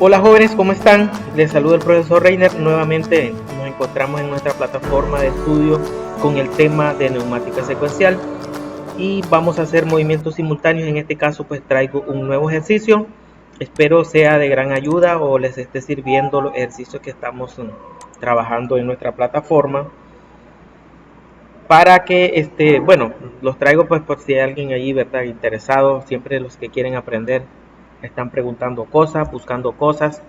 Hola jóvenes, ¿cómo están? Les saluda el profesor Reiner. Nuevamente nos encontramos en nuestra plataforma de estudio con el tema de neumática secuencial y vamos a hacer movimientos simultáneos. En este caso pues traigo un nuevo ejercicio. Espero sea de gran ayuda o les esté sirviendo los ejercicios que estamos trabajando en nuestra plataforma para que bueno, los traigo pues por si hay alguien ahí, ¿verdad? Interesado. Siempre los que quieren aprender están preguntando cosas, buscando cosas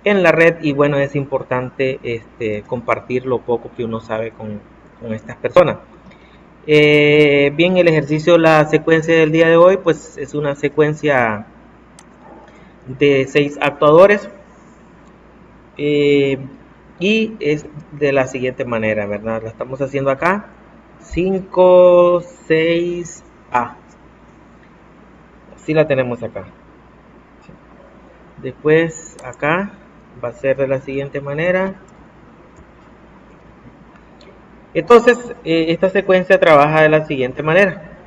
en la red y bueno, es importante compartir lo poco que uno sabe con estas personas. Bien, el ejercicio, la secuencia del día de hoy, pues es una secuencia de 6 actuadores eh, y es de la siguiente manera, ¿verdad? La estamos haciendo acá, 5 6 A, así la tenemos acá. Después acá va a ser de la siguiente manera. Entonces, esta secuencia trabaja de la siguiente manera.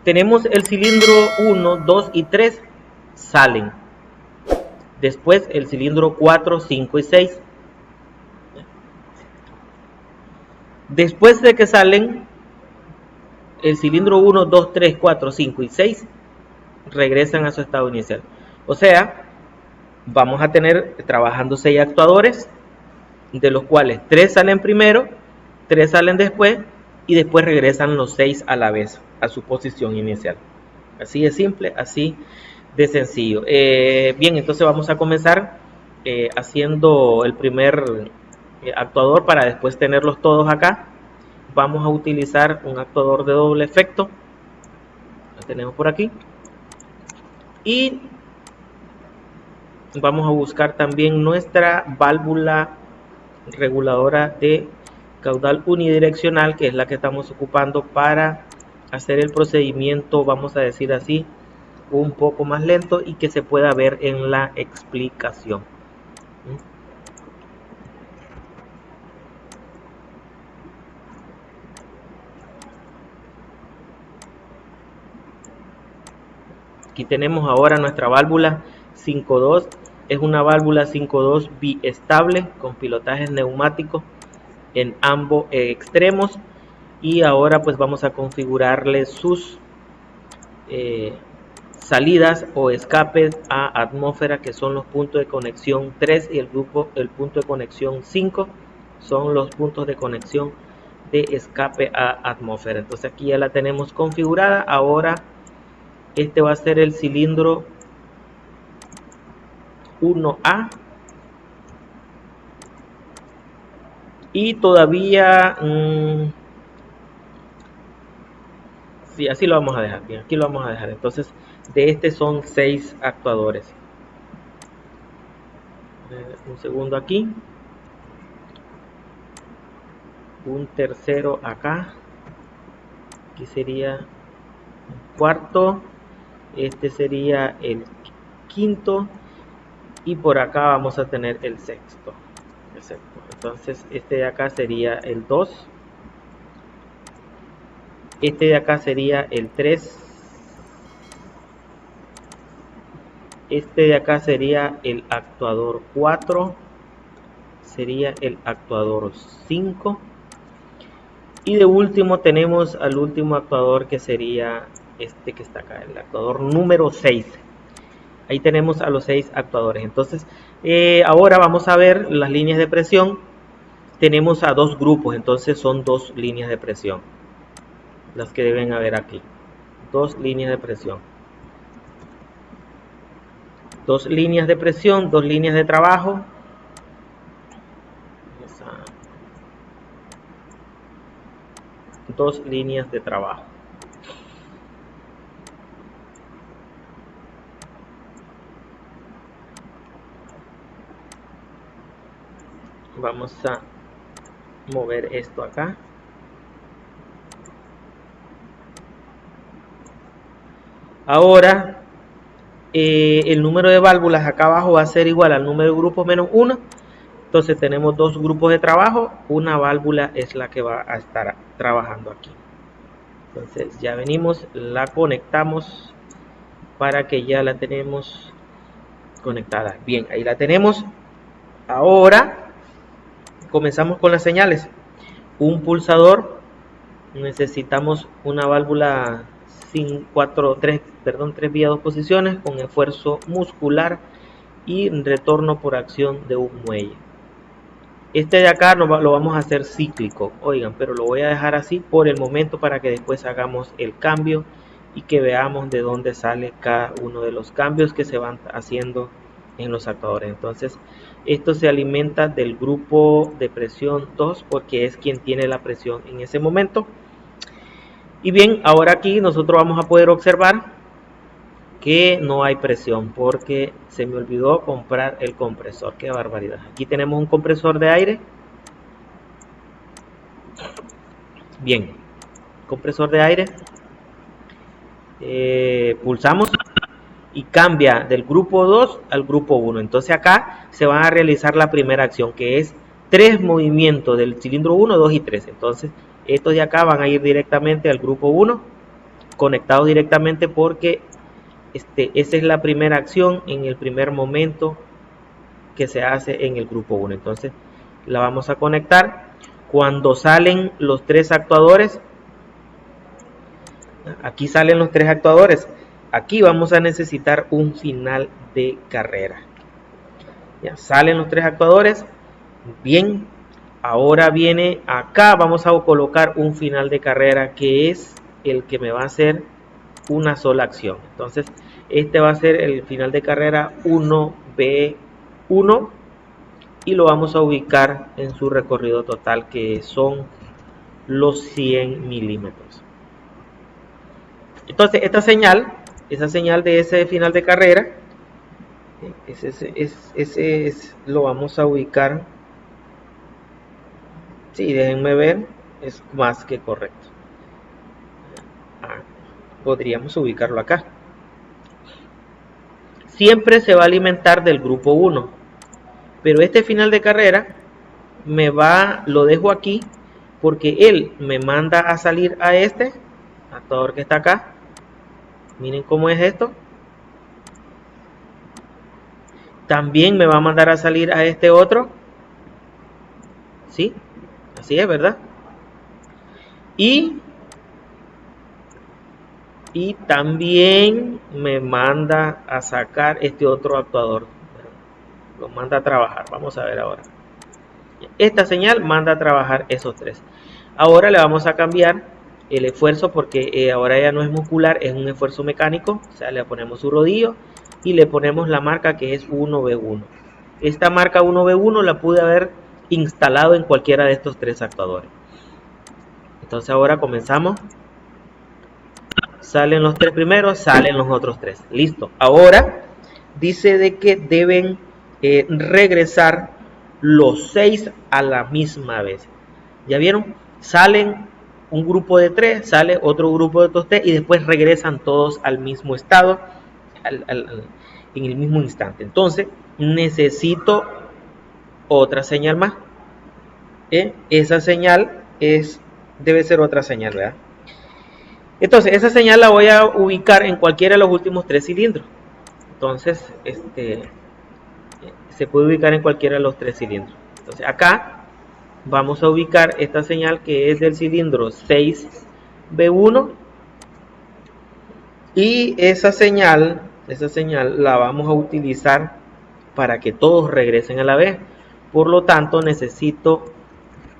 Tenemos el cilindro 1, 2 y 3 salen. Después el cilindro 4, 5 y 6. Después de que salen, el cilindro 1, 2, 3, 4, 5 y 6 regresan a su estado inicial. O sea, vamos a tener trabajando 6 actuadores, de los cuales 3 salen primero, 3 salen después y después regresan los 6 a la vez a su posición inicial. Así de simple, así de sencillo. Bien, entonces vamos a comenzar haciendo el primer actuador para después tenerlos todos acá. Vamos a utilizar un actuador de doble efecto. Lo tenemos por aquí. Y vamos a buscar también nuestra válvula reguladora de caudal unidireccional, que es la que estamos ocupando para hacer el procedimiento, vamos a decir así, un poco más lento y que se pueda ver en la explicación. Aquí tenemos ahora nuestra válvula 5.2. Es una válvula 5.2 biestable con pilotajes neumáticos en ambos extremos. Y ahora pues vamos a configurarle sus salidas o escapes a atmósfera, que son los puntos de conexión 3 y el punto de conexión 5 son los puntos de conexión de escape a atmósfera. Entonces aquí ya la tenemos configurada. Ahora este va a ser el cilindro 1A y todavía sí, así lo vamos a dejar. Bien, aquí lo vamos a dejar. Entonces de este son 6 actuadores. Un segundo aquí, un tercero acá, aquí sería un cuarto, este sería el quinto y por acá vamos a tener el sexto. Entonces este de acá sería el 2, este de acá sería el 3, este de acá sería el actuador 4, sería el actuador 5 y de último tenemos al último actuador, que sería este que está acá, el actuador número 6. Ahí tenemos a los 6 actuadores. Entonces ahora vamos a ver las líneas de presión. Tenemos a 2 grupos, entonces son 2 líneas de presión las que deben haber aquí. 2 líneas de presión, 2 líneas de presión, 2 líneas de trabajo. 2 líneas de trabajo. Vamos a mover esto acá. Ahora el número de válvulas acá abajo va a ser igual al número de grupos menos 1. Entonces tenemos 2 grupos de trabajo, una válvula es la que va a estar trabajando aquí. Entonces ya venimos, la conectamos para que ya la tenemos conectada. Bien, ahí la tenemos. Ahora comenzamos con las señales. Un pulsador, necesitamos una válvula sin 3 vías 2 posiciones con esfuerzo muscular y retorno por acción de un muelle. Este de acá lo vamos a hacer cíclico, oigan, pero lo voy a dejar así por el momento para que después hagamos el cambio y que veamos de dónde sale cada uno de los cambios que se van haciendo en los actuadores. Entonces, esto se alimenta del grupo de presión 2 porque es quien tiene la presión en ese momento. Y bien, ahora aquí nosotros vamos a poder observar que no hay presión porque se me olvidó comprar el compresor. Qué barbaridad. Aquí tenemos un compresor de aire. Bien, compresor de aire. Pulsamos y cambia del grupo 2 al grupo 1. Entonces acá se va a realizar la primera acción, que es 3 movimientos del cilindro 1, 2 y 3. Entonces estos de acá van a ir directamente al grupo 1, conectados directamente porque esa es la primera acción en el primer momento que se hace en el grupo 1. Entonces la vamos a conectar. Cuando salen los 3 actuadores, aquí salen los 3 actuadores. Aquí vamos a necesitar un final de carrera. Ya salen los 3 actuadores. Bien, ahora viene acá, vamos a colocar un final de carrera que es el que me va a hacer una sola acción. Entonces, este va a ser el final de carrera 1B1 y lo vamos a ubicar en su recorrido total, que son los 100 milímetros. Entonces, esa señal de ese final de carrera, lo vamos a ubicar. Sí, déjenme ver, es más que correcto. Podríamos ubicarlo acá. Siempre se va a alimentar del grupo 1, pero este final de carrera lo dejo aquí porque él me manda a salir a este actuador que está acá. Miren cómo es esto. También me va a mandar a salir a este otro. ¿Sí? Así es, ¿verdad? Y también me manda a sacar este otro actuador. Lo manda a trabajar. Vamos a ver ahora. Esta señal manda a trabajar esos 3. Ahora le vamos a cambiar el esfuerzo porque ahora ya no es muscular, es un esfuerzo mecánico. O sea, le ponemos su rodillo y le ponemos la marca que es 1B1. Esta marca 1B1 la pude haber instalado en cualquiera de estos 3 actuadores. Entonces ahora comenzamos. Salen los 3 primeros, salen los otros 3. Listo. Ahora dice de que deben regresar los 6 a la misma vez. ¿Ya vieron? Salen un grupo de 3, sale otro grupo de otros 3 y después regresan todos al mismo estado en el mismo instante. Entonces necesito otra señal más. Esa señal debe ser otra señal, ¿verdad? Entonces esa señal la voy a ubicar en cualquiera de los últimos 3 cilindros. Entonces se puede ubicar en cualquiera de los 3 cilindros. Entonces acá vamos a ubicar esta señal que es del cilindro 6B1 y esa señal la vamos a utilizar para que todos regresen a la vez. Por lo tanto, necesito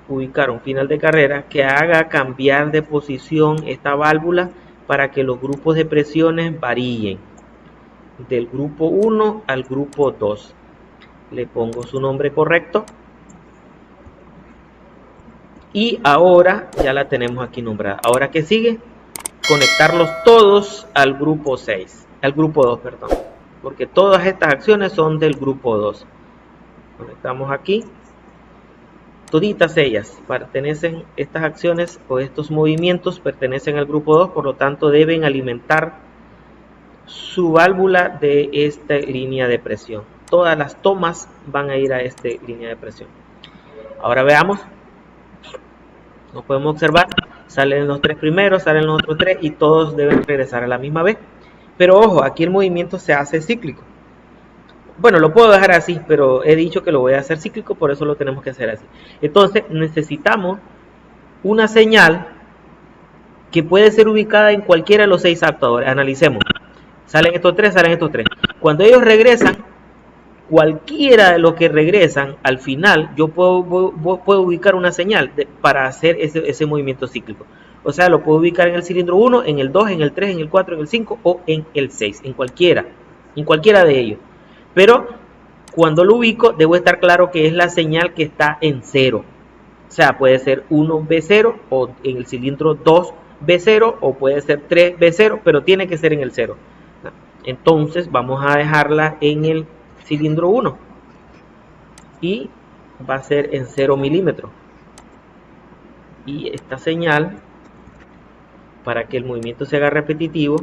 ubicar un final de carrera que haga cambiar de posición esta válvula para que los grupos de presiones varíen del grupo 1 al grupo 2. Le pongo su nombre correcto. Y ahora ya la tenemos aquí nombrada. Ahora, ¿qué sigue? Conectarlos todos al grupo 6. Al grupo 2, perdón. Porque todas estas acciones son del grupo 2. Conectamos aquí. Toditas ellas pertenecen, estas acciones o estos movimientos pertenecen al grupo 2. Por lo tanto, deben alimentar su válvula de esta línea de presión. Todas las tomas van a ir a esta línea de presión. Ahora veamos. Nos podemos observar, salen los 3 primeros, salen los otros 3 y todos deben regresar a la misma vez. Pero ojo, aquí el movimiento se hace cíclico. Bueno, lo puedo dejar así, pero he dicho que lo voy a hacer cíclico, por eso lo tenemos que hacer así. Entonces necesitamos una señal que puede ser ubicada en cualquiera de los 6 actuadores. Analicemos. Salen estos tres, salen estos tres. Cuando ellos regresan, cualquiera de los que regresan, al final yo puedo ubicar una señal para hacer ese movimiento cíclico. O sea, lo puedo ubicar en el cilindro 1, en el 2, en el 3, en el 4, en el 5 o en el 6, en cualquiera de ellos. Pero cuando lo ubico, debo estar claro que es la señal que está en 0. O sea, puede ser 1B0 o en el cilindro 2B0 o puede ser 3B0, pero tiene que ser en el 0. Entonces vamos a dejarla en el cilindro 1 y va a ser en 0 milímetros. Y esta señal, para que el movimiento se haga repetitivo,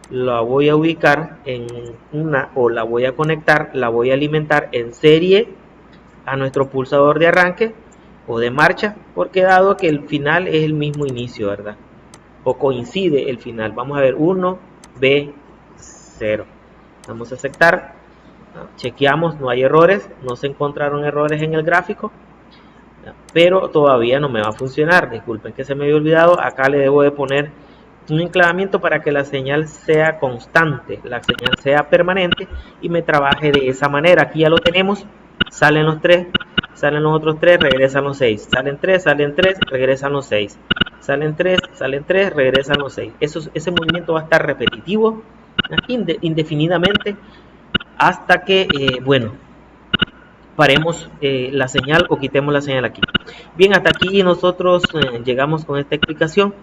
la voy a ubicar en la voy a conectar, la voy a alimentar en serie a nuestro pulsador de arranque o de marcha, porque dado que el final es el mismo inicio, ¿verdad? O coincide el final. Vamos a ver 1B0. Vamos a aceptar. Chequeamos, no hay errores, no se encontraron errores en el gráfico, pero todavía no me va a funcionar. Disculpen que se me había olvidado. Acá le debo de poner un enclavamiento para que la señal sea constante, la señal sea permanente y me trabaje de esa manera. Aquí ya lo tenemos. Salen los 3, salen los otros 3, regresan los 6. Salen 3, regresan los 6. Salen 3, regresan los 6. Ese movimiento va a estar repetitivo indefinidamente hasta que, paremos la señal o quitemos la señal aquí. Bien, hasta aquí nosotros llegamos con esta explicación.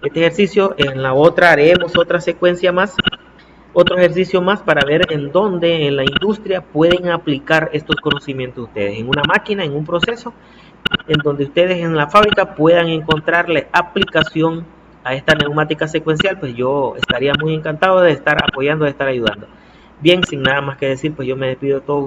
Este ejercicio, en la otra haremos otra secuencia más, otro ejercicio más para ver en dónde en la industria pueden aplicar estos conocimientos ustedes, en una máquina, en un proceso, en donde ustedes en la fábrica puedan encontrarle aplicación a esta neumática secuencial. Pues yo estaría muy encantado de estar apoyando, de estar ayudando. Bien, sin nada más que decir, pues yo me despido de todos